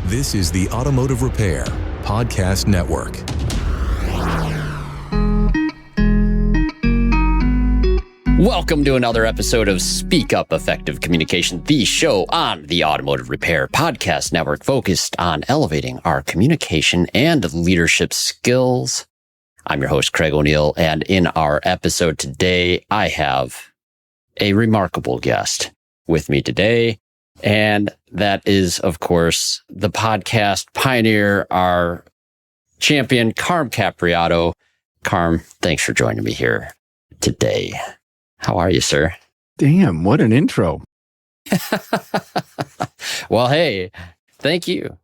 This is the Automotive Repair Podcast Network. Welcome to another episode of Speak Up Effective Communication, the show on the Automotive Repair Podcast Network focused on elevating our communication and leadership skills. I'm your host, Craig O'Neill, and in our episode today, I have a remarkable guest with me today. And that is, of course, the podcast pioneer, our champion, Carm Capriotto. Carm, thanks for joining me here today. How are you, sir? Damn, what an intro. Well, hey, thank you.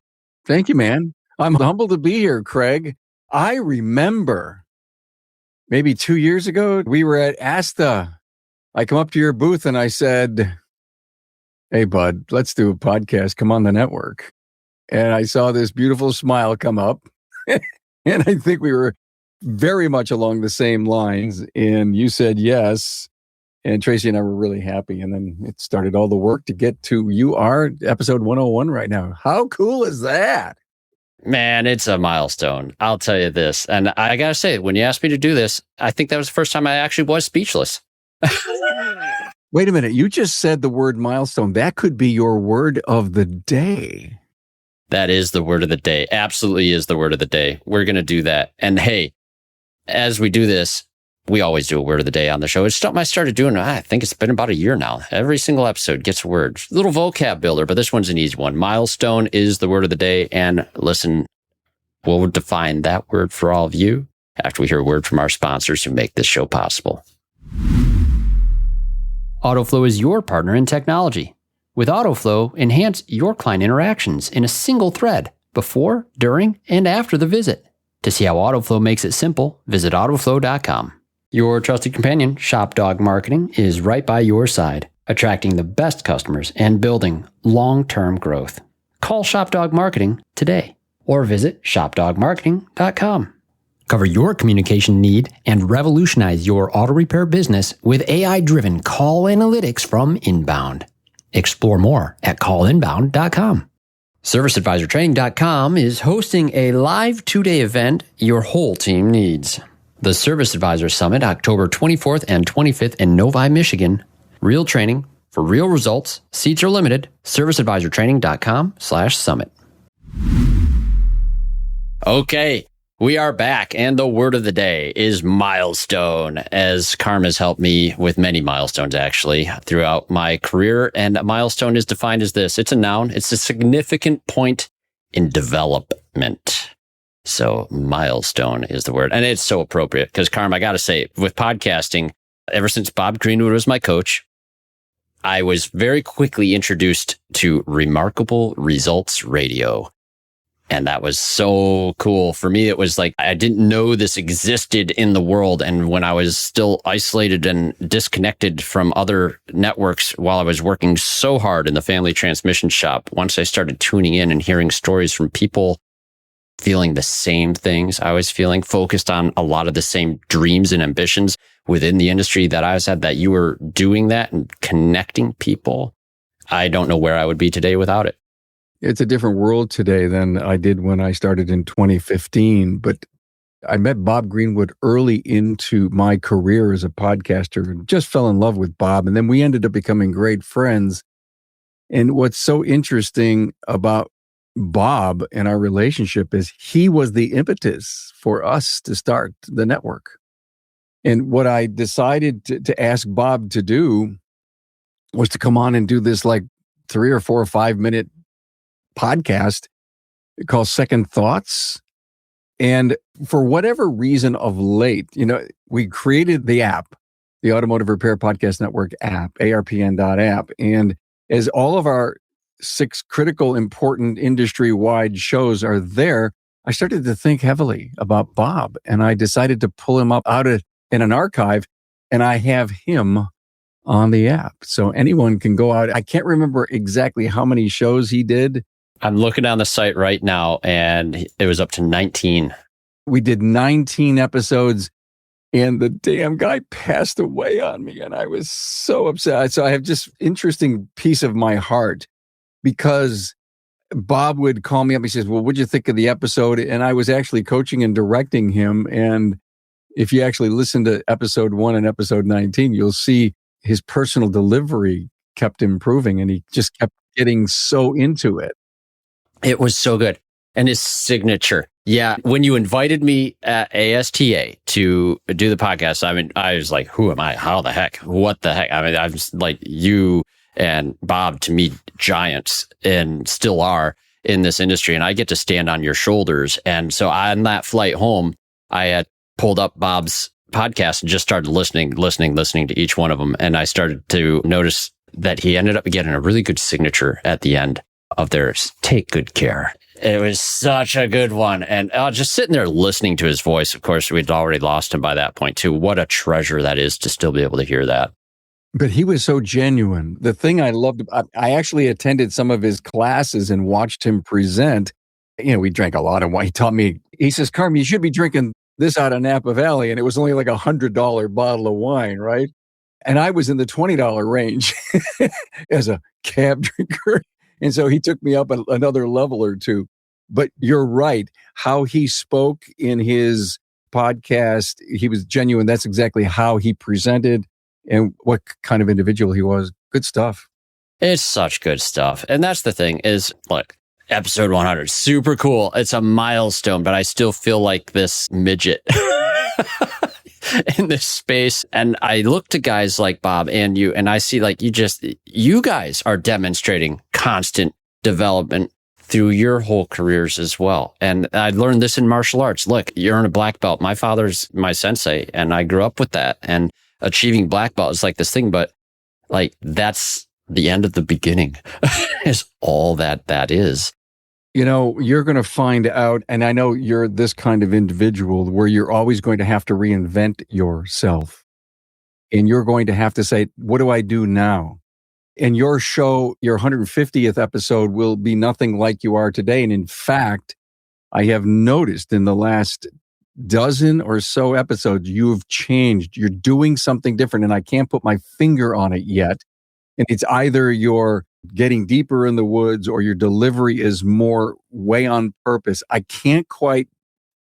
Thank you, man. I'm humbled to be here, Craig. I remember maybe 2 years ago, we were at ASTA. I come up to your booth and I said, hey, bud, let's do a podcast. Come on the network. And I saw this beautiful smile come up. And I think we were very much along the same lines. And you said yes. And Tracy and I were really happy. And then it started all the work to get to you are episode 101 right now. How cool is that? Man, it's a milestone. I'll tell you this. And I got to say, when you asked me to do this, I think that was the first time I actually was speechless. Wait a minute. You just said the word milestone. That could be your word of the day. That is the word of the day. Absolutely is the word of the day. We're going to do that. And hey, as we do this, we always do a word of the day on the show. It's something I started doing, I think it's been about a year now. Every single episode gets a word. Little vocab builder, but this one's an easy one. Milestone is the word of the day. And listen, we'll define that word for all of you after we hear a word from our sponsors who make this show possible. AutoFlow is your partner in technology. With AutoFlow, enhance your client interactions in a single thread before, during, and after the visit. To see how AutoFlow makes it simple, visit autoflow.com. Your trusted companion, ShopDog Marketing, is right by your side, attracting the best customers and building long-term growth. Call ShopDog Marketing today or visit shopdogmarketing.com. Cover your communication need and revolutionize your auto repair business with AI-driven call analytics from Inbound. Explore more at callinbound.com. ServiceAdvisorTraining.com is hosting a live 2-day event your whole team needs. The Service Advisor Summit, October 24th and 25th in Novi, Michigan. Real training for real results. Seats are limited. ServiceAdvisorTraining.com/summit. Okay. We are back, and the word of the day is milestone, as Carm has helped me with many milestones, actually, throughout my career. And a milestone is defined as this. It's a noun. It's a significant point in development. So milestone is the word. And it's so appropriate because, Carm, I got to say, with podcasting, ever since Bob Greenwood was my coach, I was very quickly introduced to Remarkable Results Radio. And that was so cool. For me, it was like I didn't know this existed in the world. And when I was still isolated and disconnected from other networks while I was working so hard in the family transmission shop, once I started tuning in and hearing stories from people feeling the same things I was feeling, focused on a lot of the same dreams and ambitions within the industry that I was at, that you were doing that and connecting people, I don't know where I would be today without it. It's a different world today than I did when I started in 2015. But I met Bob Greenwood early into my career as a podcaster and just fell in love with Bob. And then we ended up becoming great friends. And what's so interesting about Bob and our relationship is he was the impetus for us to start the network. And what I decided to ask Bob to do was to come on and do this like 3 or 4 or 5 minute podcast called Second Thoughts. And for whatever reason of late, we created the app, the Automotive Repair Podcast Network app, ARPN.app. And as all of our 6 critical, important industry-wide shows are there, I started to think heavily about Bob. And I decided to pull him up out in an archive, and I have him on the app. So anyone can go out. I can't remember exactly how many shows he did. I'm looking on the site right now, and it was up to 19. We did 19 episodes, and the damn guy passed away on me, and I was so upset. So I have just interesting piece of my heart because Bob would call me up. He says, well, what'd you think of the episode? And I was actually coaching and directing him. And if you actually listen to episode 1 and episode 19, you'll see his personal delivery kept improving and he just kept getting so into it. It was so good. And his signature. Yeah. When you invited me at ASTA to do the podcast, I mean, I was like, who am I? How the heck? What the heck? I mean, I'm just like, you and Bob, to me, giants and still are in this industry. And I get to stand on your shoulders. And so on that flight home, I had pulled up Bob's podcast and just started listening to each one of them. And I started to notice that he ended up getting a really good signature at the end of theirs. Take good care. It was such a good one. And just sitting there listening to his voice, of course, we'd already lost him by that point too. What a treasure that is to still be able to hear that. But he was so genuine. The thing I loved, I actually attended some of his classes and watched him present. You know, we drank a lot of wine. He taught me, he says, Carm, you should be drinking this out of Napa Valley. And it was only like $100 bottle of wine, right? And I was in the $20 range as a cab drinker. And so he took me up another level or two. But you're right. How he spoke in his podcast, he was genuine. That's exactly how he presented and what kind of individual he was. Good stuff. It's such good stuff. And that's the thing is, look, episode 100, super cool. It's a milestone, but I still feel like this midget in this space. And I look to guys like Bob and you, and I see like you guys are demonstrating constant development through your whole careers as well. And I learned this in martial arts. Look, you're in a black belt. My father's my sensei, and I grew up with that. And achieving black belt is like this thing, but like that's the end of the beginning is all that is. You know, you're going to find out, and I know you're this kind of individual where you're always going to have to reinvent yourself. And you're going to have to say, what do I do now? And your show, your 150th episode will be nothing like you are today. And in fact, I have noticed in the last dozen or so episodes, you've changed. You're doing something different, and I can't put my finger on it yet. And it's either you're getting deeper in the woods or your delivery is more way on purpose. I can't quite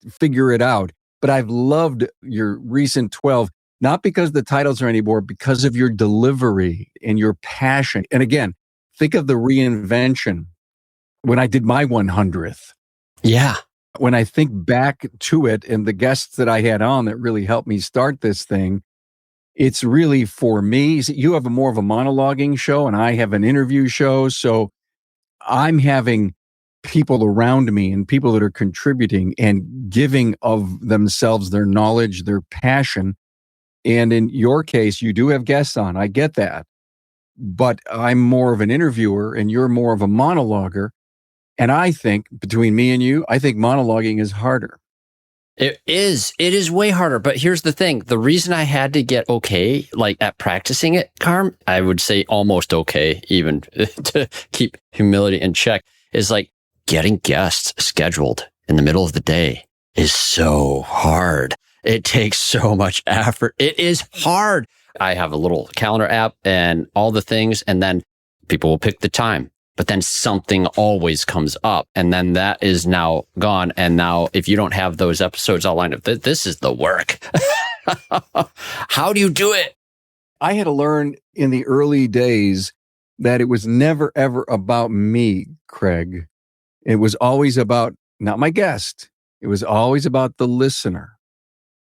figure it out, but I've loved your recent 12, not because the titles are anymore, because of your delivery and your passion. And again, think of the reinvention when I did my 100th. Yeah. When I think back to it and the guests that I had on that really helped me start this thing, it's really for me. You have more of a monologuing show and I have an interview show. So I'm having people around me and people that are contributing and giving of themselves, their knowledge, their passion. And in your case, you do have guests on. I get that. But I'm more of an interviewer and you're more of a monologuer. And I think between me and you, I think monologuing is harder. It is way harder. But here's the thing. The reason I had to get okay, like at practicing it, Carm, I would say almost okay, even to keep humility in check, is like getting guests scheduled in the middle of the day is so hard. It takes so much effort. It is hard. I have a little calendar app and all the things, and then people will pick the time. But then something always comes up, and then that is now gone. And now if you don't have those episodes outlined, this is the work. How do you do it? I had to learn in the early days that it was never, ever about me, Craig. It was always about, not my guest. It was always about the listener.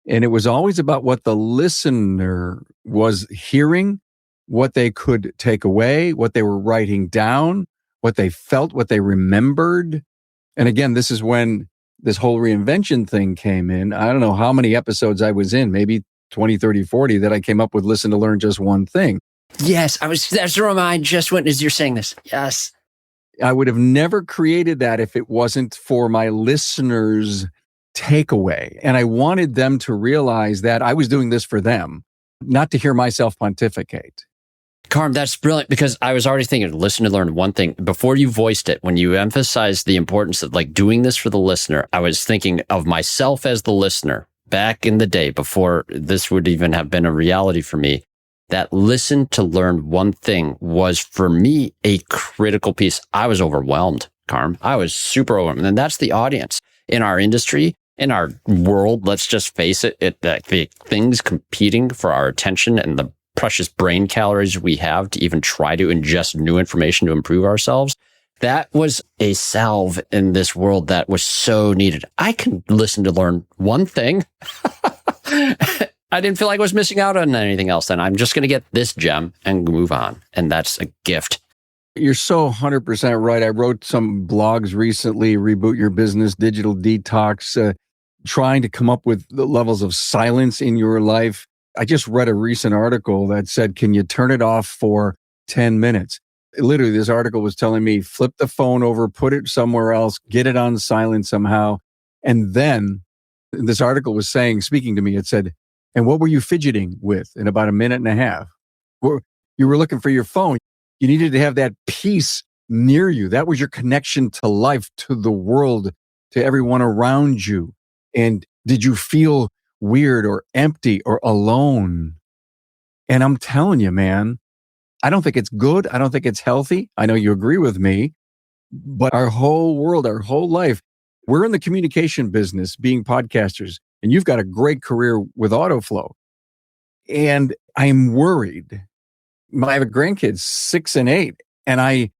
And it was always about what the listener was hearing, what they could take away, what they were writing down, what they felt, what they remembered. And again, this is when this whole reinvention thing came in. I don't know how many episodes I was in, maybe 20, 30, 40, that I came up with listen to learn just one thing. Yes, that's where my mind just went as you're saying this. Yes. I would have never created that if it wasn't for my listeners' takeaway. And I wanted them to realize that I was doing this for them, not to hear myself pontificate. Carm, that's brilliant, because I was already thinking, listen to learn one thing. Before you voiced it, when you emphasized the importance of like doing this for the listener, I was thinking of myself as the listener back in the day before this would even have been a reality for me. That listen to learn one thing was for me a critical piece. I was overwhelmed Carm. I was super overwhelmed. And that's the audience in our industry, in our world. Let's just face it, the things competing for our attention and the precious brain calories we have to even try to ingest new information to improve ourselves. That was a salve in this world that was so needed. I can listen to learn one thing. I didn't feel like I was missing out on anything else. Then I'm just going to get this gem and move on. And that's a gift. You're so 100% right. I wrote some blogs recently, Reboot Your Business, Digital Detox, trying to come up with the levels of silence in your life. I just read a recent article that said, can you turn it off for 10 minutes? Literally, this article was telling me, flip the phone over, put it somewhere else, get it on silent somehow. And then this article was saying, speaking to me, it said, and what were you fidgeting with in about a minute and a half? You were looking for your phone. You needed to have that peace near you. That was your connection to life, to the world, to everyone around you. And did you feel weird or empty or alone? And I'm telling you, man, I don't think it's good. I don't think it's healthy. I know you agree with me, but our whole world, our whole life, we're in the communication business being podcasters, and you've got a great career with AutoFlow. And I'm worried. I have grandkids, 6 and 8, and I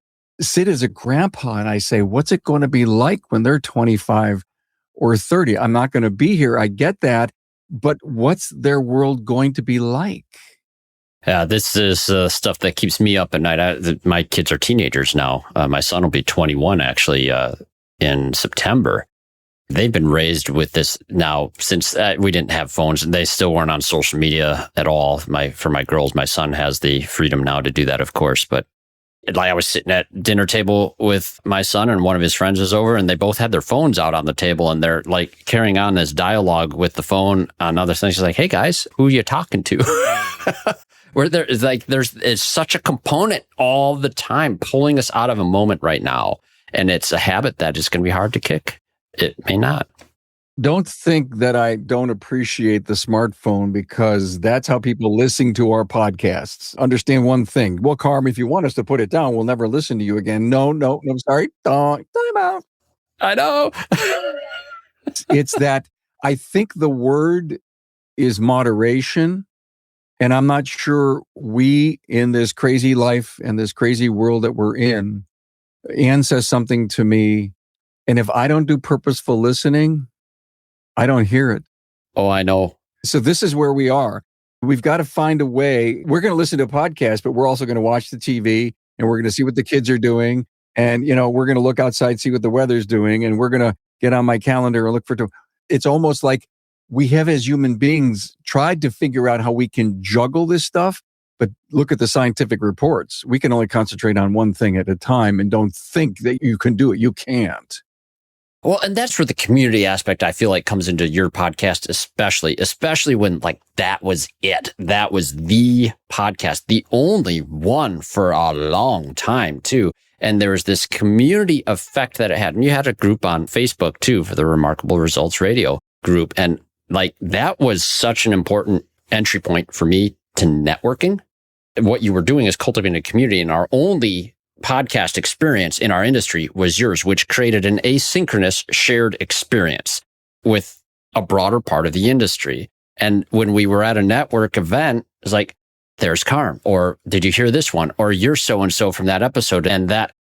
sit as a grandpa and I say, what's it going to be like when they're 25 or 30? I'm not going to be here. I get that. But what's their world going to be like? Yeah, this is stuff that keeps me up at night. My kids are teenagers now. My son will be 21 actually in September. They've been raised with this now since we didn't have phones. They still weren't on social media at all. For my girls, my son has the freedom now to do that, of course. But I was sitting at dinner table with my son and one of his friends is over and they both had their phones out on the table and they're like carrying on this dialogue with the phone on other things. She's like, hey guys, who are you talking to? Where it's such a component all the time pulling us out of a moment right now. And it's a habit that is going to be hard to kick. It may not. Don't think that I don't appreciate the smartphone because that's how people listen to our podcasts. Understand one thing. Well, Carm, if you want us to put it down, we'll never listen to you again. No, I'm sorry. Time out. I know. It's that I think the word is moderation. And I'm not sure we in this crazy life and this crazy world that we're in, Ann says something to me. And if I don't do purposeful listening, I don't hear it. Oh, I know. So this is where we are. We've got to find a way. We're going to listen to a podcast, but we're also going to watch the TV and we're going to see what the kids are doing. And, we're going to look outside, see what the weather's doing. And we're going to get on my calendar and look for, it's almost like we have as human beings tried to figure out how we can juggle this stuff. But look at the scientific reports. We can only concentrate on one thing at a time and don't think that you can do it. You can't. Well, and that's where the community aspect, I feel like, comes into your podcast, especially when that was it. That was the podcast, the only one for a long time too. And there was this community effect that it had. And you had a group on Facebook too for the Remarkable Results Radio group. And that was such an important entry point for me to networking. What you were doing is cultivating a community, and our only podcast experience in our industry was yours, which created an asynchronous shared experience with a broader part of the industry. And when we were at a network event, it's like, there's Carm, or did you hear this one? Or you're so-and-so from that episode. And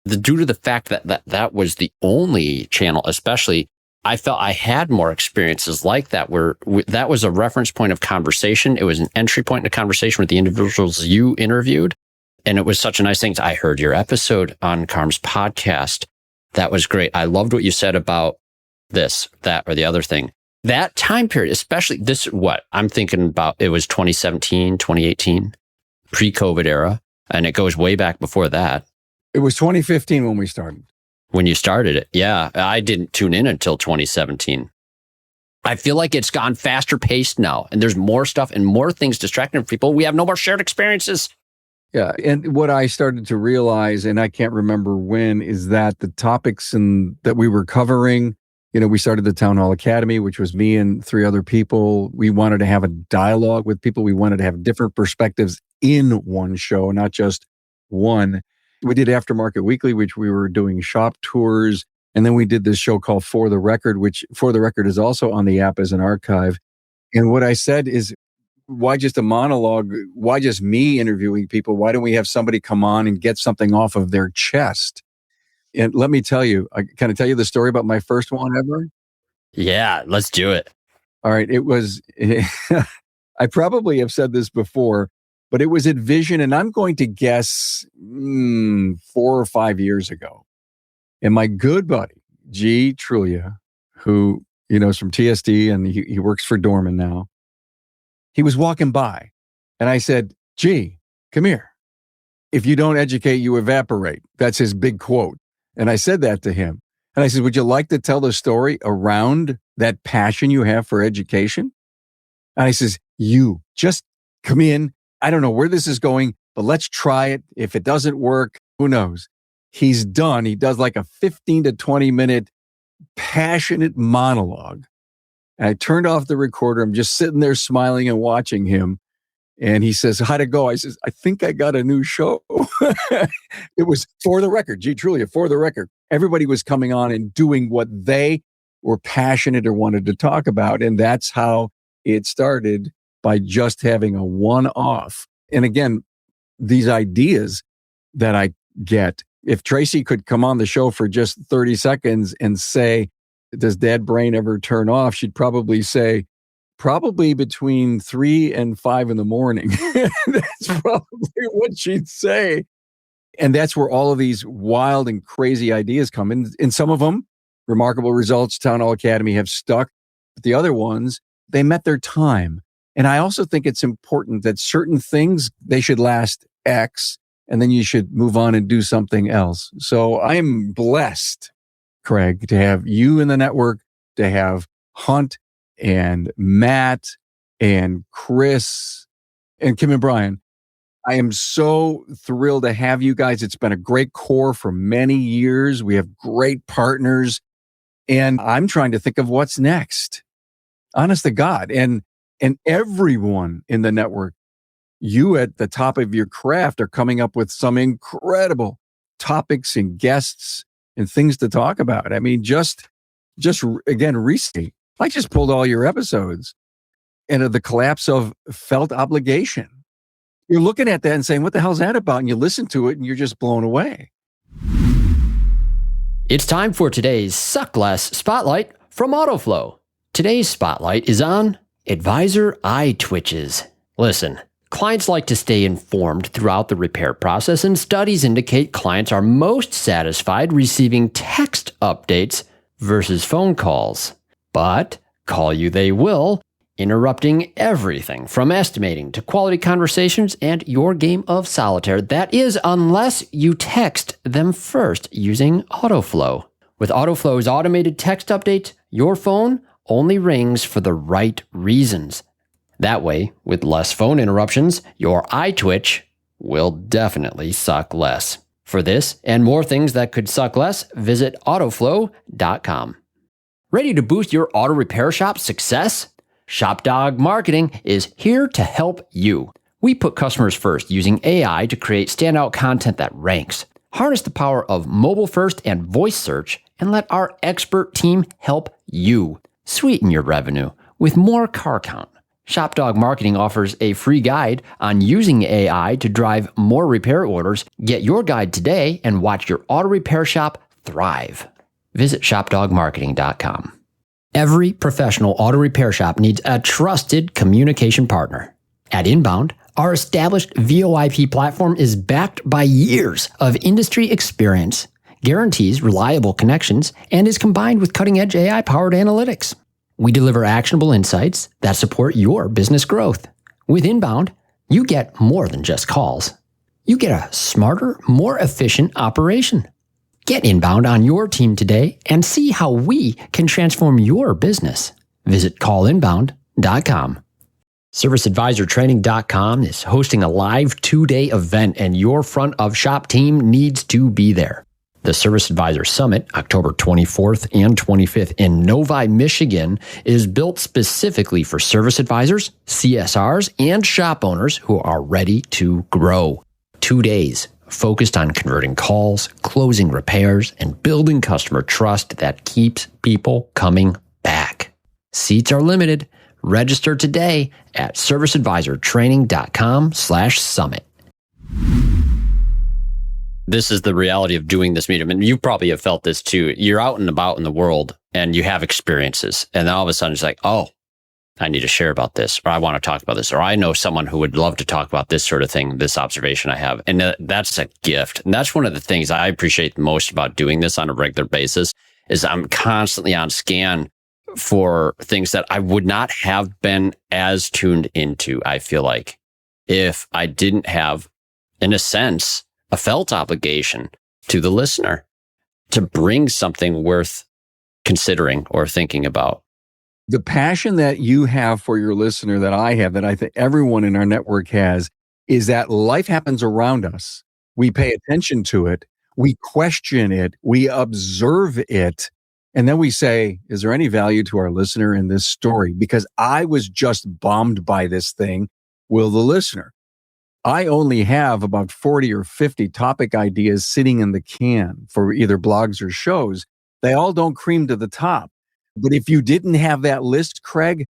due to the fact that was the only channel, especially, I felt I had more experiences like that where that was a reference point of conversation. It was an entry point in a conversation with the individuals you interviewed. And it was such a nice thing. I heard your episode on Carm's podcast. That was great. I loved what you said about this, that, or the other thing. That time period, especially I'm thinking about, it was 2017, 2018, pre-COVID era. And it goes way back before that. It was 2015 when we started. When you started it. Yeah. I didn't tune in until 2017. I feel like it's gone faster paced now. And there's more stuff and more things distracting people. We have no more shared experiences. Yeah. And what I started to realize, and I can't remember when, is that the topics that we were covering, we started the Town Hall Academy, which was me and 3 other people. We wanted to have a dialogue with people. We wanted to have different perspectives in one show, not just one. We did Aftermarket Weekly, which we were doing shop tours. And then we did this show called For the Record, which For the Record is also on the app as an archive. And what I said is, why just a monologue? Why just me interviewing people? Why don't we have somebody come on and get something off of their chest? And let me tell you, can I tell you the story about my first one ever? Yeah, let's do it. All right. It was, I probably have said this before, but it was at Vision, and I'm going to guess 4 or 5 years ago. And my good buddy, G. Trulia, who you know is from TSD, and he works for Dorman now, he was walking by, and I said, G, come here. If you don't educate, you evaporate. That's his big quote. And I said that to him. And I said, would you like to tell the story around that passion you have for education? And he says, you just come in. I don't know where this is going, but let's try it. If it doesn't work, who knows? He's done. He does like a 15 to 20 minute passionate monologue. And I turned off the recorder. I'm just sitting there smiling and watching him. And he says, how'd it go? I says, I think I got a new show. It was For the Record, G. Trulia, For the Record. Everybody was coming on and doing what they were passionate or wanted to talk about. And that's how it started, by just having a one-off. And again, these ideas that I get, if Tracy could come on the show for just 30 seconds and say, does Dad Brain ever turn off? She'd probably say, probably between 3 and 5 in the morning. That's probably what she'd say. And that's where all of these wild and crazy ideas come in. And some of them, remarkable results, Town Hall Academy, have stuck. But the other ones, they met their time. And I also think it's important that certain things, they should last X, and then you should move on and do something else. So I am blessed, Craig, to have you in the network, to have Hunt and Matt and Chris and Kim and Brian. I am so thrilled to have you guys. It's been a great core for many years. We have great partners, and I'm trying to think of what's next. Honest to God. And everyone in the network, you at the top of your craft are coming up with some incredible topics and guests and things to talk about. I mean, just again, recently, I just pulled all your episodes, and the collapse of felt obligation. You're looking at that and saying, what the hell's that about? And you listen to it and you're just blown away. It's time for today's Suck Less Spotlight from AutoFlow. Today's spotlight is on advisor eye twitches. Listen, clients like to stay informed throughout the repair process, and studies indicate clients are most satisfied receiving text updates versus phone calls. But call you they will, interrupting everything from estimating to quality conversations and your game of solitaire. That is, unless you text them first using AutoFlow. With AutoFlow's automated text updates, your phone only rings for the right reasons. That way, with less phone interruptions, your eye twitch will definitely suck less. For this and more things that could suck less, visit AutoFlow.com. Ready to boost your auto repair shop's success? ShopDog Marketing is here to help you. We put customers first using AI to create standout content that ranks. Harness the power of mobile first and voice search, and let our expert team help you sweeten your revenue with more car count. ShopDog Marketing offers a free guide on using AI to drive more repair orders. Get your guide today and watch your auto repair shop thrive. Visit ShopDogMarketing.com. Every professional auto repair shop needs a trusted communication partner. At Inbound, our established VoIP platform is backed by years of industry experience, guarantees reliable connections, and is combined with cutting-edge AI-powered analytics. We deliver actionable insights that support your business growth. With Inbound, you get more than just calls. You get a smarter, more efficient operation. Get Inbound on your team today and see how we can transform your business. Visit callinbound.com. ServiceAdvisorTraining.com is hosting a live 2-day event, and your front of shop team needs to be there. The Service Advisor Summit, October 24th and 25th in Novi, Michigan, is built specifically for service advisors, CSRs, and shop owners who are ready to grow. 2 days, focused on converting calls, closing repairs, and building customer trust that keeps people coming back. Seats are limited. Register today at serviceadvisortraining.com/summit. This is the reality of doing this medium. And you probably have felt this too. You're out and about in the world and you have experiences. And then all of a sudden it's like, oh, I need to share about this, or I want to talk about this, or I know someone who would love to talk about this sort of thing, this observation I have. And that's a gift. And that's one of the things I appreciate most about doing this on a regular basis is I'm constantly on scan for things that I would not have been as tuned into, I feel like, if I didn't have, in a sense, a felt obligation to the listener to bring something worth considering or thinking about. The passion that you have for your listener, that I have, that I think everyone in our network has, is that life happens around us. We pay attention to it. We question it. We observe it. And then we say, is there any value to our listener in this story? Because I was just bombed by this thing. Will the listener? I only have about 40 or 50 topic ideas sitting in the can for either blogs or shows. They all don't cream to the top. But if you didn't have that list, Craig,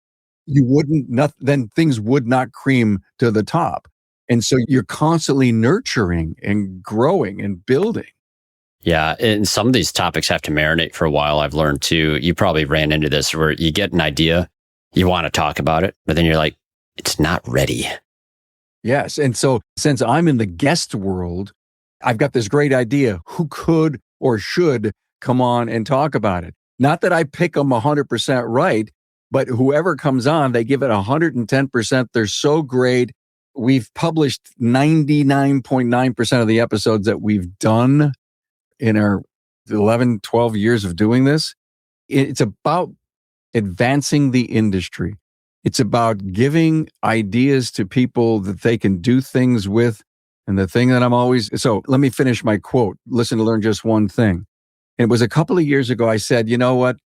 then things would not cream to the top. And so you're constantly nurturing and growing and building. Yeah. And some of these topics have to marinate for a while. I've learned too. You probably ran into this where you get an idea, you want to talk about it, but then you're like, it's not ready. Yes. And so since I'm in the guest world, I've got this great idea. Who could or should come on and talk about it? Not that I pick them 100% right, but whoever comes on, they give it 110%. They're so great. We've published 99.9% of the episodes that we've done in our 11, 12 years of doing this. It's about advancing the industry. It's about giving ideas to people that they can do things with. And the thing that so let me finish my quote. Listen to learn just one thing. It was a couple of years ago. I said, you know what?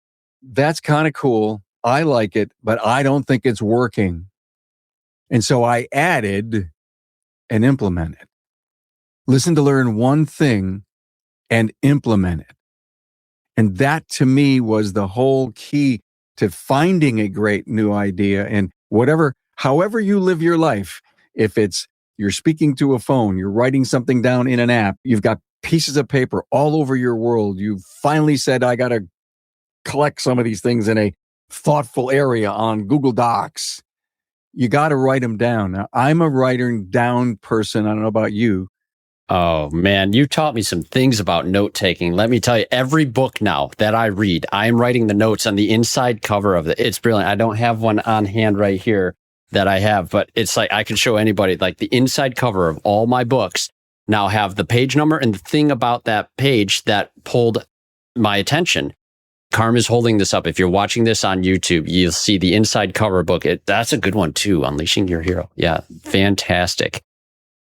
That's kind of cool. I like it, but I don't think it's working. And so I added and implemented. Listen to learn one thing and implement it. And that to me was the whole key to finding a great new idea. And however you live your life, if it's you're speaking to a phone, you're writing something down in an app, you've got pieces of paper all over your world. You finally said, I got to collect some of these things in a thoughtful area on Google Docs. You got to write them down. Now, I'm a writing down person. I don't know about you. Oh, man, you taught me some things about note taking. Let me tell you, every book now that I read, I'm writing the notes on the inside cover of it. It's brilliant. I don't have one on hand right here that I have, but it's like I can show anybody, like the inside cover of all my books now have the page number and the thing about that page that pulled my attention. Carm is holding this up. If you're watching this on YouTube, you'll see the inside cover book. That's a good one too, Unleashing Your Hero. Yeah, fantastic.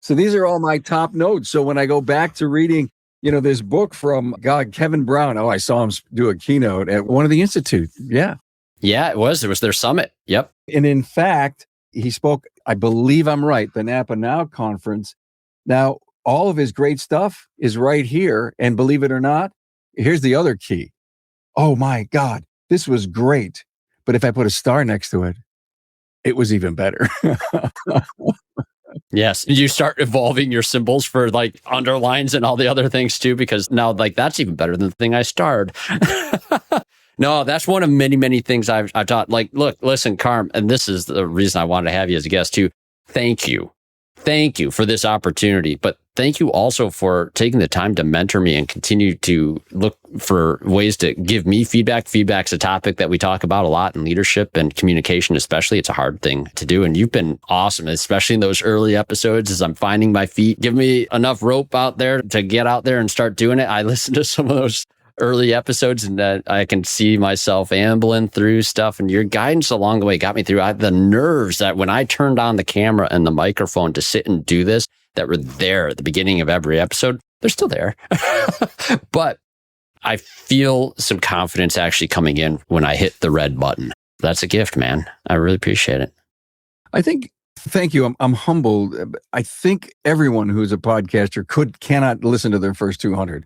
So these are all my top notes. So when I go back to reading, this book from Kevin Brown. Oh, I saw him do a keynote at one of the Institute. Yeah. Yeah, it was their summit. Yep. And in fact, he spoke, I believe I'm right, the Napa Now conference. Now, all of his great stuff is right here. And believe it or not, here's the other key. Oh my God, this was great. But if I put a star next to it, it was even better. Yes. You start evolving your symbols for like underlines and all the other things too, because now like that's even better than the thing I starred. No, that's one of many, many things I've taught. Like, look, listen, Carm, and this is the reason I wanted to have you as a guest too. Thank you. Thank you for this opportunity. But thank you also for taking the time to mentor me and continue to look for ways to give me feedback. Feedback's a topic that we talk about a lot in leadership and communication, especially. It's a hard thing to do. And you've been awesome, especially in those early episodes as I'm finding my feet. Give me enough rope out there to get out there and start doing it. I listened to some of those early episodes and I can see myself ambling through stuff, and your guidance along the way got me through. I had the nerves that when I turned on the camera and the microphone to sit and do this, that were there at the beginning of every episode. They're still there, but I feel some confidence actually coming in when I hit the red button. That's a gift, man. I really appreciate it. I think Thank you. I'm humbled. I think everyone who's a podcaster cannot listen to their first 200.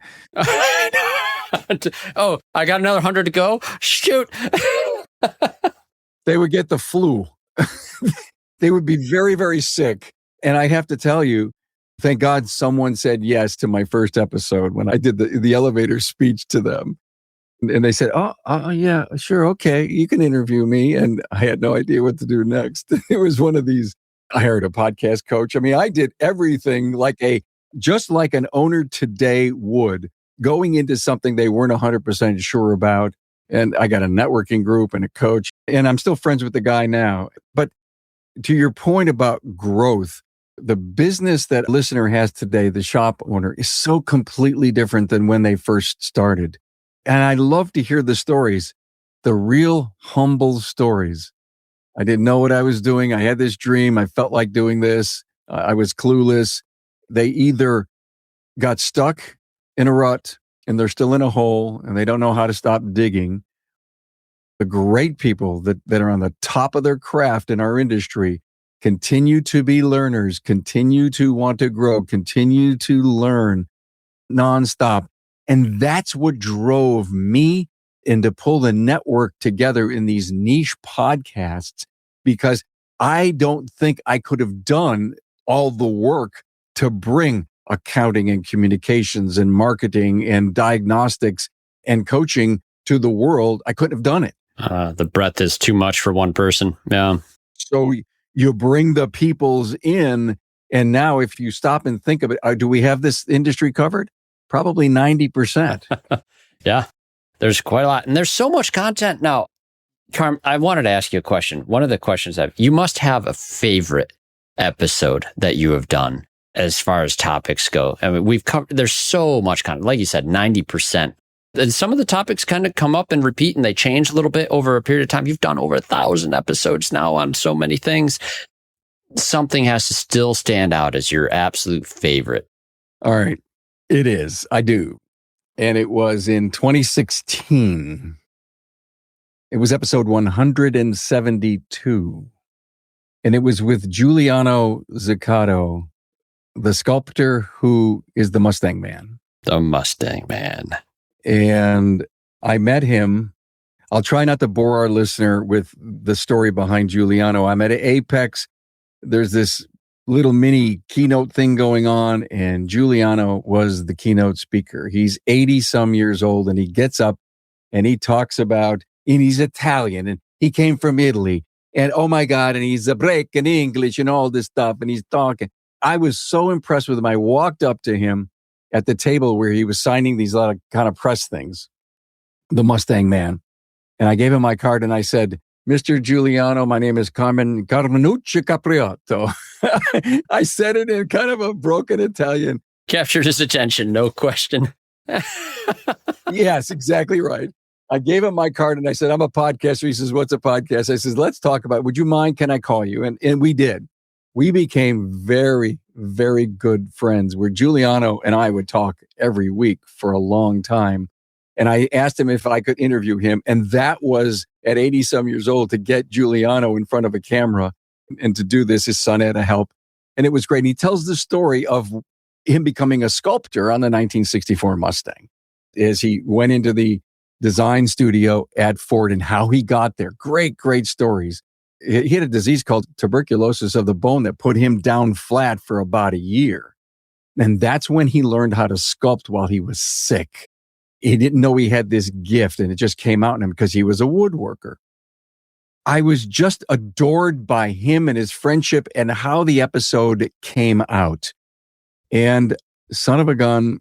Oh, I got another 100 to go. Shoot. They would get the flu. They would be very, very sick. And I have to tell you, thank God someone said yes to my first episode when I did the elevator speech to them. And they said, yeah, sure. Okay. You can interview me. And I had no idea what to do next. It was one of these. I hired a podcast coach. I mean, I did everything just like an owner today would, going into something they weren't 100% sure about. And I got a networking group and a coach, and I'm still friends with the guy now. But to your point about growth, the business that a listener has today, the shop owner, is so completely different than when they first started. And I love to hear the stories, the real humble stories. I didn't know what I was doing. I had this dream. I felt like doing this. I was clueless. They either got stuck in a rut and they're still in a hole and they don't know how to stop digging. The great people that are on the top of their craft in our industry continue to be learners, continue to want to grow, continue to learn nonstop. And that's what drove me and to pull the network together in these niche podcasts, because I don't think I could have done all the work to bring accounting and communications and marketing and diagnostics and coaching to the world. I couldn't have done it. The breadth is too much for one person. Yeah. So you bring the peoples in, and now if you stop and think of it, do we have this industry covered? Probably 90%. Yeah. There's quite a lot. And there's so much content now. Carm, I wanted to ask you a question. One of the questions you must have a favorite episode that you have done as far as topics go. I mean, we've covered, there's so much content. Like you said, 90%. And some of the topics kind of come up and repeat and they change a little bit over a period of time. You've done over 1,000 episodes now on so many things. Something has to still stand out as your absolute favorite. All right. It is. I do. And it was in 2016. It was episode 172. And it was with Giuliano Zaccato, the sculptor who is the Mustang Man. The Mustang Man. And I met him. I'll try not to bore our listener with the story behind Giuliano. I'm at Apex. There's this little mini keynote thing going on, and Giuliano was the keynote speaker. He's 80 some years old, and he gets up and he talks about, and he's Italian and he came from Italy, and oh my God, and he's a break in English and all this stuff, and he's talking. I was so impressed with him. I walked up to him at the table where he was signing these lot of kind of press things, the Mustang Man. And I gave him my card and I said, Mr. Giuliano, my name is Carm Capriotto. I said it in kind of a broken Italian. Captured his attention, no question. Yes, exactly right. I gave him my card and I said, I'm a podcaster. He says, what's a podcast? I says, let's talk about it. Would you mind? Can I call you? And we did. We became very, very good friends where Giuliano and I would talk every week for a long time. And I asked him if I could interview him. And that was at 80 some years old, to get Giuliano in front of a camera and to do this. His son had to help. And it was great. And he tells the story of him becoming a sculptor on the 1964 Mustang as he went into the design studio at Ford and how he got there. Great, great stories. He had a disease called tuberculosis of the bone that put him down flat for about a year. And that's when he learned how to sculpt while he was sick. He didn't know he had this gift, and it just came out in him because he was a woodworker. I was just adored by him and his friendship and how the episode came out. And son of a gun,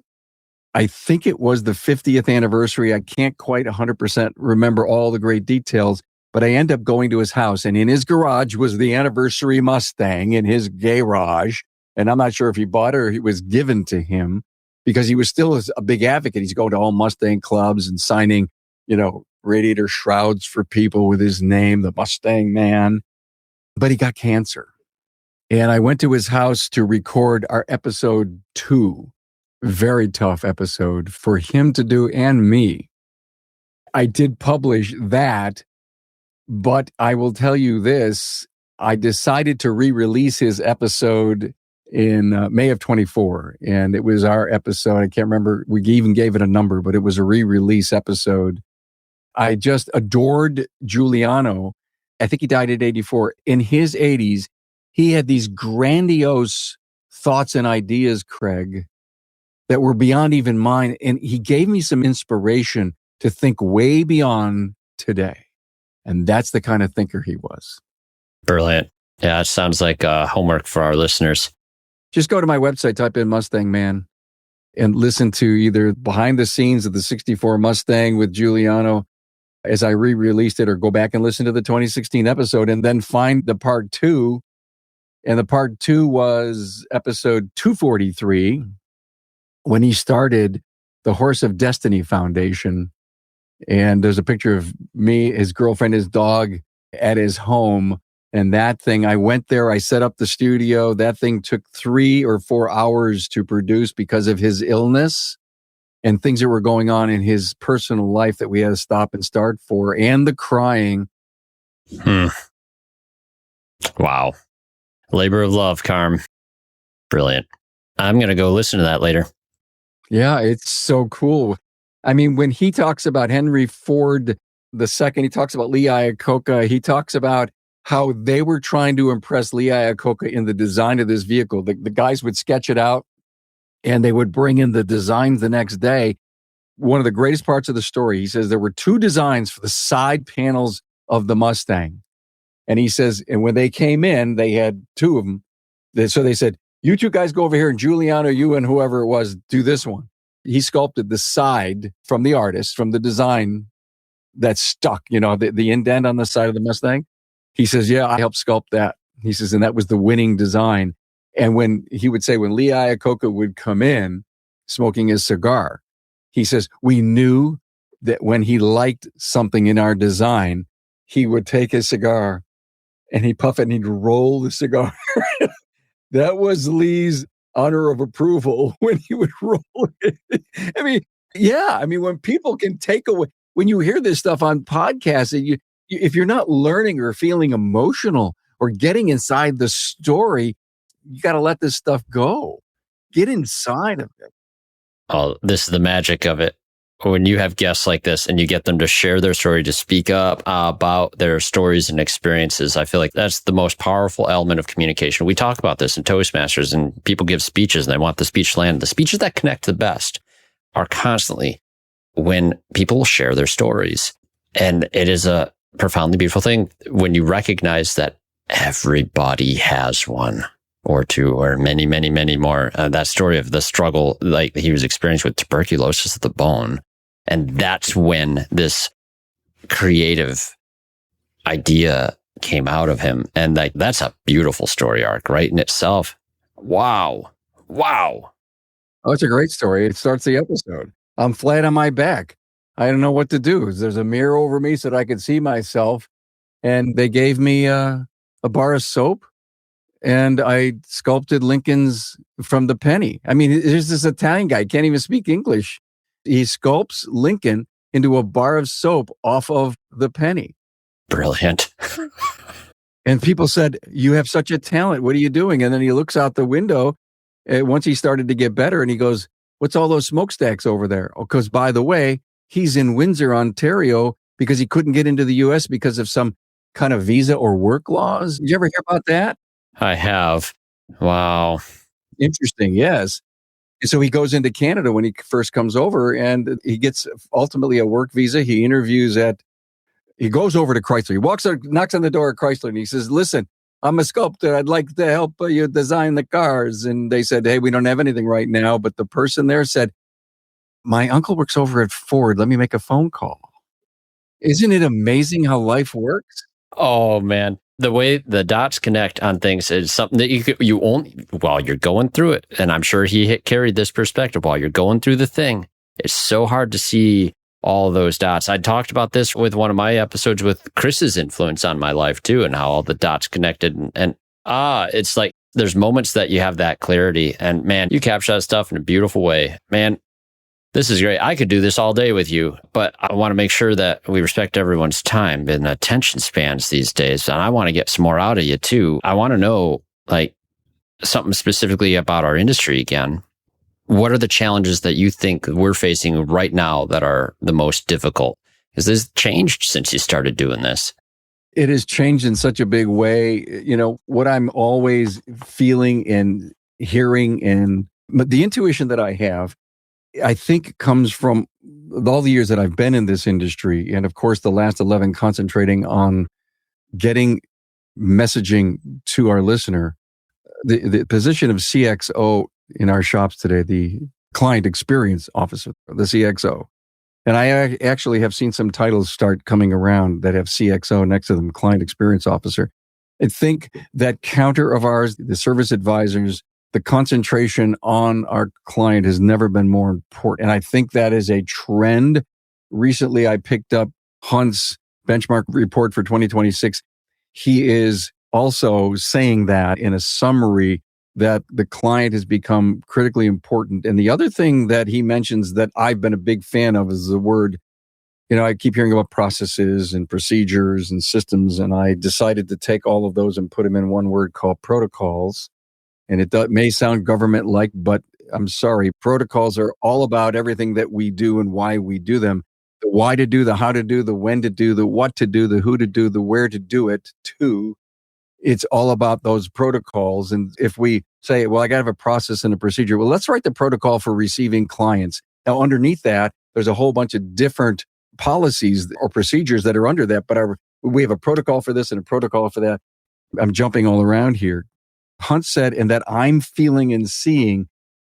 I think it was the 50th anniversary. I can't quite 100% remember all the great details, but I end up going to his house, and in his garage was the anniversary Mustang in his garage. And I'm not sure if he bought it or it was given to him, because he was still a big advocate. He's going to all Mustang clubs and signing, radiator shrouds for people with his name, the Mustang Man. But he got cancer. And I went to his house to record our episode 2. Very tough episode for him to do and me. I did publish that, but I will tell you this, I decided to re-release his episode in May of 24. And it was our episode. I can't remember. We even gave it a number, but it was a re-release episode. I just adored Giuliano. I think he died at 84. In his 80s, he had these grandiose thoughts and ideas, Craig, that were beyond even mine. And he gave me some inspiration to think way beyond today. And that's the kind of thinker he was. Brilliant. Yeah, it sounds like homework for our listeners. Just go to my website, type in Mustang Man, and listen to either behind the scenes of the 64 Mustang with Giuliano as I re-released it, or go back and listen to the 2016 episode and then find the part 2. And the part 2 was episode 243, when he started the Horse of Destiny Foundation. And there's a picture of me, his girlfriend, his dog at his home. And that thing, I went there, I set up the studio. That thing took 3 or 4 hours to produce because of his illness and things that were going on in his personal life that we had to stop and start for, and the crying. Wow. Labor of love, Carm. Brilliant. I'm going to go listen to that later. Yeah, it's so cool. I mean, when he talks about Henry Ford II, he talks about Lee Iacocca, he talks about how they were trying to impress Lee Iacocca in the design of this vehicle. The guys would sketch it out and they would bring in the designs the next day. One of the greatest parts of the story, he says there were 2 designs for the side panels of the Mustang. And he says, and when they came in, they had 2 of them. So they said, you 2 guys go over here, and Giuliano, you and whoever it was, do this one. He sculpted the side from the artist, from the design that stuck, the indent on the side of the Mustang. He says, yeah, I helped sculpt that. He says, and that was the winning design. And when he would say, when Lee Iacocca would come in smoking his cigar, he says, we knew that when he liked something in our design, he would take his cigar and he'd puff it and he'd roll the cigar. That was Lee's honor of approval when he would roll it. I mean, when people can take away, when you hear this stuff on podcasts, if you're not learning or feeling emotional or getting inside the story, you got to let this stuff go. Get inside of it. Oh, this is the magic of it. When you have guests like this and you get them to share their story, to speak up about their stories and experiences, I feel like that's the most powerful element of communication. We talk about this in Toastmasters, and people give speeches and they want the speech to land. The speeches that connect the best are constantly when people share their stories. And it is a profoundly beautiful thing when you recognize that everybody has one or 2 or many, many, many more. That story of the struggle, like he was experiencing with tuberculosis of the bone. And that's when this creative idea came out of him. And that's a beautiful story arc, right, in itself. Wow. Wow. Oh, it's a great story. It starts the episode. I'm flat on my back. I don't know what to do. There's a mirror over me so that I could see myself. And they gave me a bar of soap, and I sculpted Lincoln's from the penny. I mean, there's this Italian guy, can't even speak English. He sculpts Lincoln into a bar of soap off of the penny. Brilliant. And people said, you have such a talent. What are you doing? And then he looks out the window once he started to get better, and he goes, what's all those smokestacks over there? Oh, because by the way, he's in Windsor, Ontario, because he couldn't get into the U.S. because of some kind of visa or work laws. Did you ever hear about that? I have. Wow. Interesting. Yes. And so he goes into Canada when he first comes over, and he gets ultimately a work visa. He goes over to Chrysler. He walks out, knocks on the door at Chrysler, and he says, listen, I'm a sculptor. I'd like to help you design the cars. And they said, hey, we don't have anything right now. But the person there said, my uncle works over at Ford. Let me make a phone call. Isn't it amazing how life works? Oh, man. The way the dots connect on things is something that you only, while you're going through it. And I'm sure he carried this perspective while you're going through the thing. It's so hard to see all those dots. I talked about this with one of my episodes with Chris's influence on my life too, and how all the dots connected. And it's like there's moments that you have that clarity. And man, you capture that stuff in a beautiful way. Man, This is great. I could do this all day with you, but I want to make sure that we respect everyone's time and attention spans these days. And I want to get some more out of you too. I want to know like something specifically about our industry again. What are the challenges that you think we're facing right now that are the most difficult? Has this changed since you started doing this? It has changed in such a big way. You know, what I'm always feeling and hearing and the intuition that I have, I think comes from all the years that I've been in this industry. And of course, the last 11 concentrating on getting messaging to our listener. The position of CXO in our shops today, the client experience officer, the CXO. And I actually have seen some titles start coming around that have CXO next to them, client experience officer. I think that counter of ours, the service advisors, the concentration on our client has never been more important. And I think that is a trend. Recently, I picked up Hunt's benchmark report for 2026. He is also saying that in a summary that the client has become critically important. And the other thing that he mentions that I've been a big fan of is the word, you know, I keep hearing about processes and procedures and systems, and I decided to take all of those and put them in one word called protocols. And it may sound government-like, but I'm sorry, protocols are all about everything that we do and why we do them. The why to do, the how to do, the when to do, the what to do, the who to do, the where to do it too. It's all about those protocols. And if we say, well, I got to have a process and a procedure, well, let's write the protocol for receiving clients. Now, underneath that, there's a whole bunch of different policies or procedures that are under that, but we have a protocol for this and a protocol for that. I'm jumping all around here. Hunt said, and that I'm feeling and seeing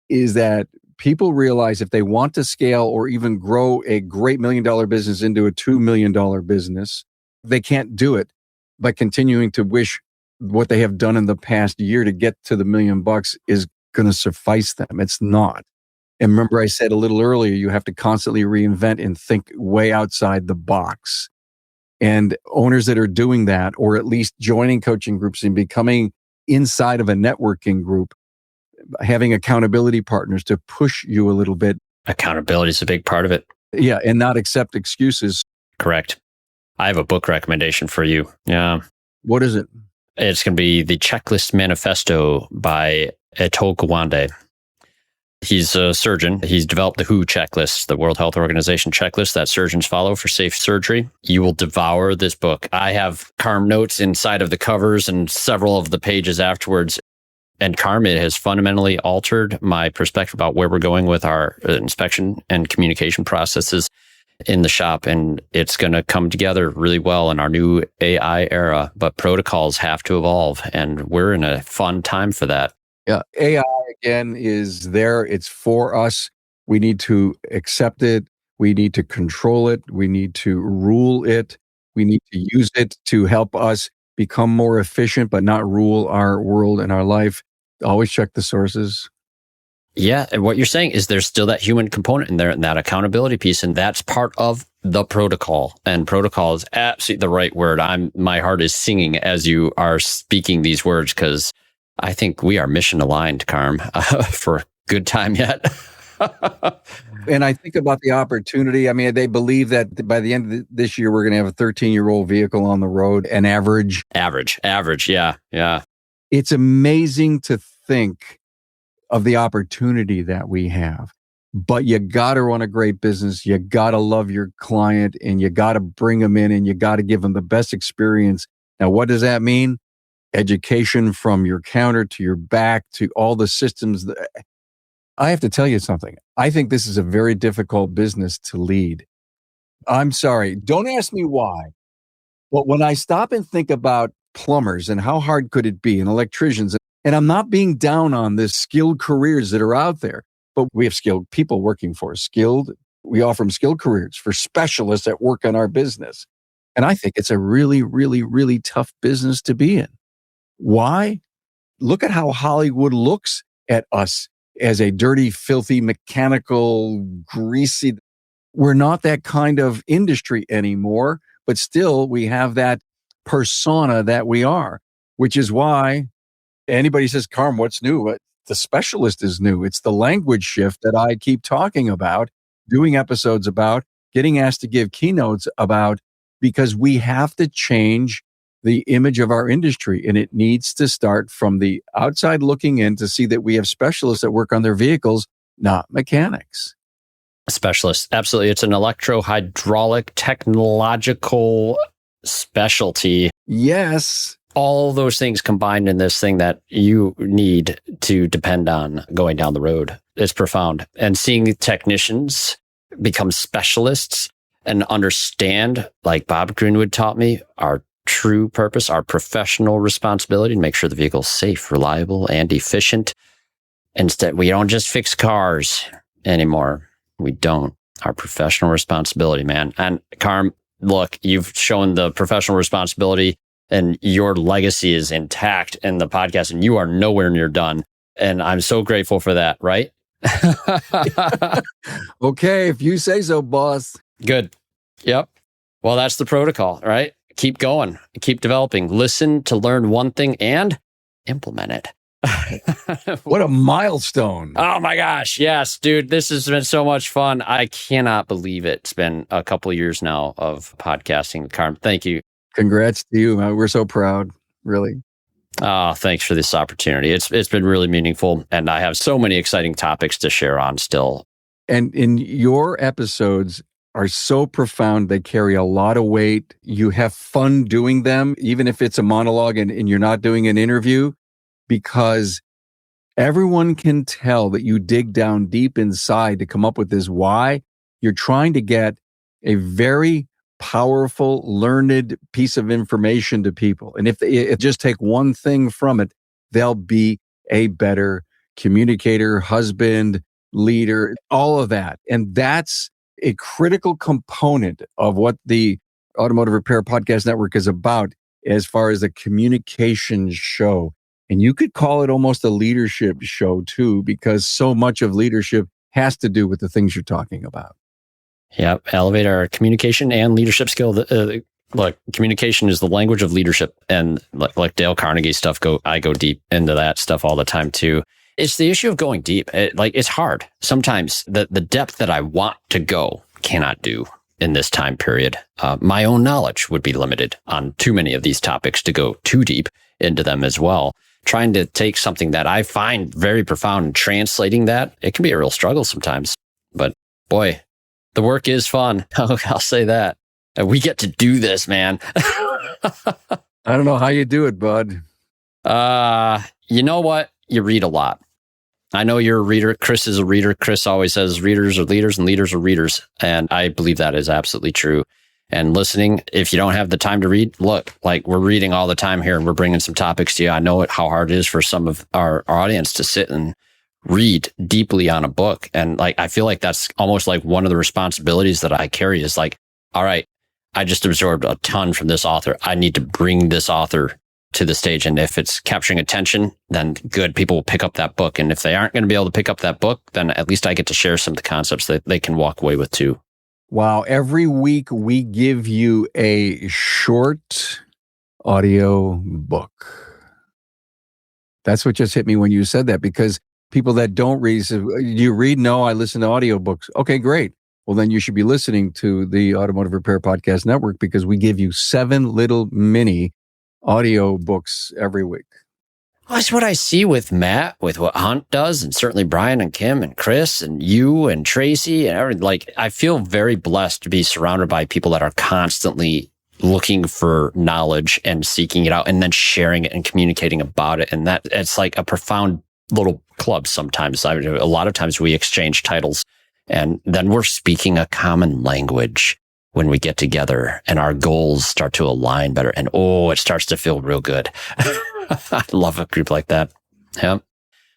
is that people realize if they want to scale or even grow a great $1 million business into a $2 million business, they can't do it by continuing to wish what they have done in the past year to get to the $1 million is going to suffice them. It's not. And remember, I said a little earlier, you have to constantly reinvent and think way outside the box. And owners that are doing that, or at least joining coaching groups and becoming inside of a networking group, having accountability partners to push you a little bit. Accountability is a big part of it. Yeah, and not accept excuses. Correct. I have a book recommendation for you. Yeah. What is it? It's going to be The Checklist Manifesto by Eto Gawande. He's a surgeon. He's developed the WHO checklist, the World Health Organization checklist that surgeons follow for safe surgery. You will devour this book. I have Carm notes inside of the covers and several of the pages afterwards. And Carm, it has fundamentally altered my perspective about where we're going with our inspection and communication processes in the shop. And it's going to come together really well in our new AI era. But protocols have to evolve. And we're in a fun time for that. Yeah, AI again is there. It's for us. We need to accept it. We need to control it. We need to rule it. We need to use it to help us become more efficient, but not rule our world and our life. Always check the sources. Yeah, and what you're saying is there's still that human component in there and that accountability piece, and that's part of the protocol. And protocol is absolutely the right word. My heart is singing as you are speaking these words because I think we are mission aligned, Carm, for a good time yet. And I think about the opportunity. I mean, they believe that by the end of this year, we're going to have a 13-year-old vehicle on the road, an average. Average. Yeah. It's amazing to think of the opportunity that we have. But you got to run a great business. You got to love your client and you got to bring them in and you got to give them the best experience. Now, what does that mean? Education from your counter to your back to all the systems. I have to tell you something. I think this is a very difficult business to lead. I'm sorry. Don't ask me why. But when I stop and think about plumbers and how hard could it be and electricians, and I'm not being down on the skilled careers that are out there, but we have skilled people working for us. We offer them skilled careers for specialists that work on our business. And I think it's a really, really, really tough business to be in. Why? Look at how Hollywood looks at us as a dirty, filthy, mechanical, greasy. We're not that kind of industry anymore, but still we have that persona that we are, which is why anybody says, Carm, what's new? The specialist is new. It's the language shift that I keep talking about. doing episodes about, getting asked to give keynotes about, because we have to change the image of our industry. And it needs to start from the outside looking in to see that we have specialists that work on their vehicles, not mechanics. Specialists. Absolutely. It's an electro-hydraulic technological specialty. Yes. All those things combined in this thing that you need to depend on going down the road. It's profound. And seeing technicians become specialists and understand, like Bob Greenwood taught me, our true purpose, our professional responsibility to make sure the vehicle is safe, reliable, and efficient. Instead, we don't just fix cars anymore. We don't. Our professional responsibility, man. And Carm, look, you've shown the professional responsibility and your legacy is intact in the podcast and you are nowhere near done. And I'm so grateful for that, right? Okay, if you say so, boss. Good. Yep. Well, that's the protocol, right? Keep going, keep developing, listen to learn one thing and implement it. What a milestone. Oh my gosh. Yes, dude, this has been so much fun. I cannot believe it. It's been a couple of years now of podcasting. Carm, thank you. Congrats to you, man. We're so proud, really. Oh, thanks for this opportunity. It's been really meaningful, and I have so many exciting topics to share on still. And in your episodes are so profound, they carry a lot of weight. You have fun doing them, even if it's a monologue and you're not doing an interview, because everyone can tell that you dig down deep inside to come up with this why. You're trying to get a very powerful, learned piece of information to people. And if they just take one thing from it, they'll be a better communicator, husband, leader, all of that. And that's a critical component of what the Automotive Repair Podcast Network is about as far as a communication show. And you could call it almost a leadership show too, because so much of leadership has to do with the things you're talking about. Yep. Elevate our communication and leadership skill. Look, communication is the language of leadership. And like Dale Carnegie stuff, I go deep into that stuff all the time too. It's the issue of going deep. It's hard. Sometimes the depth that I want to go cannot do in this time period. My own knowledge would be limited on too many of these topics to go too deep into them as well. Trying to take something that I find very profound and translating that, it can be a real struggle sometimes. But boy, the work is fun. I'll say that. And we get to do this, man. I don't know how you do it, bud. You know what? You read a lot. I know you're a reader. Chris is a reader. Chris always says readers are leaders and leaders are readers. And I believe that is absolutely true. And listening, if you don't have the time to read, look, like we're reading all the time here and we're bringing some topics to you. I know how hard it is for some of our audience to sit and read deeply on a book. And like, I feel like that's almost like one of the responsibilities that I carry is like, all right, I just absorbed a ton from this author. I need to bring this author to the stage. And if it's capturing attention, then good, people will pick up that book. And if they aren't going to be able to pick up that book, then at least I get to share some of the concepts that they can walk away with too. Wow. Every week we give you a short audio book. That's what just hit me when you said that, because people that don't read, say, do you read? No, I listen to audiobooks. Okay, great. Well, then you should be listening to the Automotive Repair Podcast Network, because we give you 7 little mini audio books every week. Well, that's what I see with Matt, with what Hunt does, and certainly Brian and Kim and Chris and you and Tracy and everything. Like, I feel very blessed to be surrounded by people that are constantly looking for knowledge and seeking it out and then sharing it and communicating about it. And that it's like a profound little club sometimes. A lot of times we exchange titles and then we're speaking a common language when we get together and our goals start to align better. And it starts to feel real good. I love a group like that. Yeah.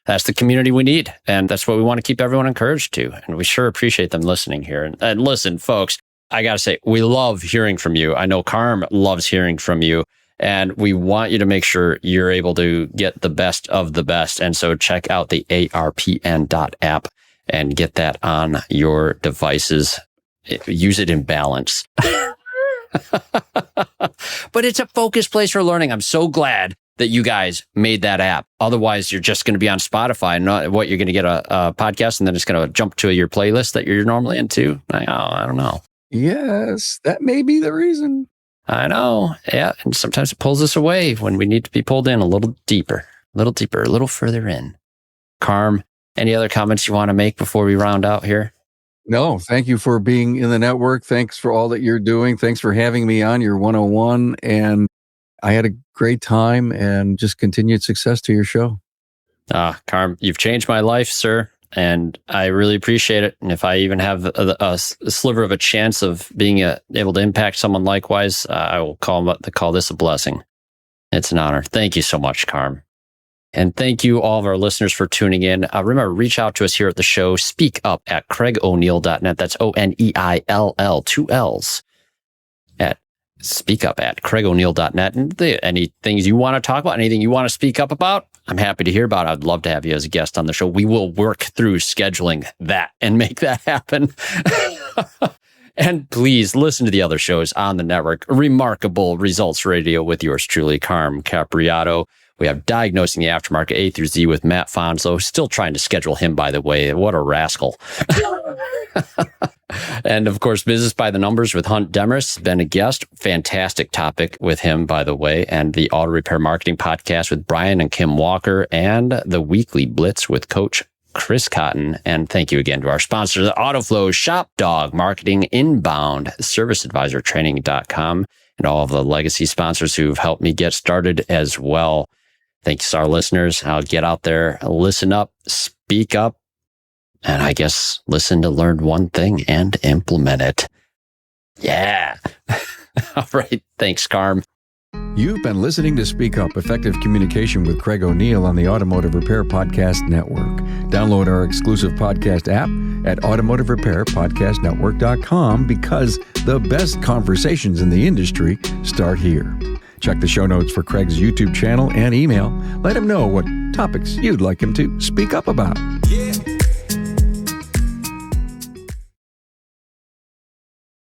That's the community we need. And that's what we want to keep everyone encouraged to. And we sure appreciate them listening here. And listen, folks, I got to say, we love hearing from you. I know Carm loves hearing from you. And we want you to make sure you're able to get the best of the best. And so check out the ARPN.app and get that on your devices. Use it in balance. But it's a focused place for learning. I'm so glad that you guys made that app. Otherwise, you're just going to be on Spotify. Not what you're going to get a podcast, and then it's going to jump to your playlist that you're normally into. I don't know. Yes, that may be the reason. I know. Yeah. And sometimes it pulls us away when we need to be pulled in a little deeper, a little further in. Carm, any other comments you want to make before we round out here? No, thank you for being in the network. Thanks for all that you're doing. Thanks for having me on your 101. And I had a great time, and just continued success to your show. Carm, you've changed my life, sir. And I really appreciate it. And if I even have a sliver of a chance of being able to impact someone likewise, I will call this a blessing. It's an honor. Thank you so much, Carm. And thank you, all of our listeners, for tuning in. Remember, reach out to us here at the show. Speak up at CraigO'Neill.net. That's ONEILL, 2 L's. At speak up at CraigO'Neill.net. And any things you want to talk about, anything you want to speak up about, I'm happy to hear about it. I'd love to have you as a guest on the show. We will work through scheduling that and make that happen. And please listen to the other shows on the network. Remarkable Results Radio with yours truly, Carm Capriotto. We have Diagnosing the Aftermarket A through Z with Matt Fonso. Still trying to schedule him, by the way. What a rascal. And of course, Business by the Numbers with Hunt Demarest. Been a guest. Fantastic topic with him, by the way. And the Auto Repair Marketing Podcast with Brian and Kim Walker. And the Weekly Blitz with Coach Chris Cotton. And thank you again to our sponsor, the AutoFlow, Shop Dog Marketing Inbound, ServiceAdvisorTraining.com, and all of the legacy sponsors who've helped me get started as well. Thanks to our listeners. I'll get out there, listen up, speak up, and I guess listen to learn one thing and implement it. Yeah. All right. Thanks, Carm. You've been listening to Speak Up, Effective Communication with Craig O'Neill on the Automotive Repair Podcast Network. Download our exclusive podcast app at automotiverepairpodcastnetwork.com, because the best conversations in the industry start here. Check the show notes for Craig's YouTube channel and email. Let him know what topics you'd like him to speak up about.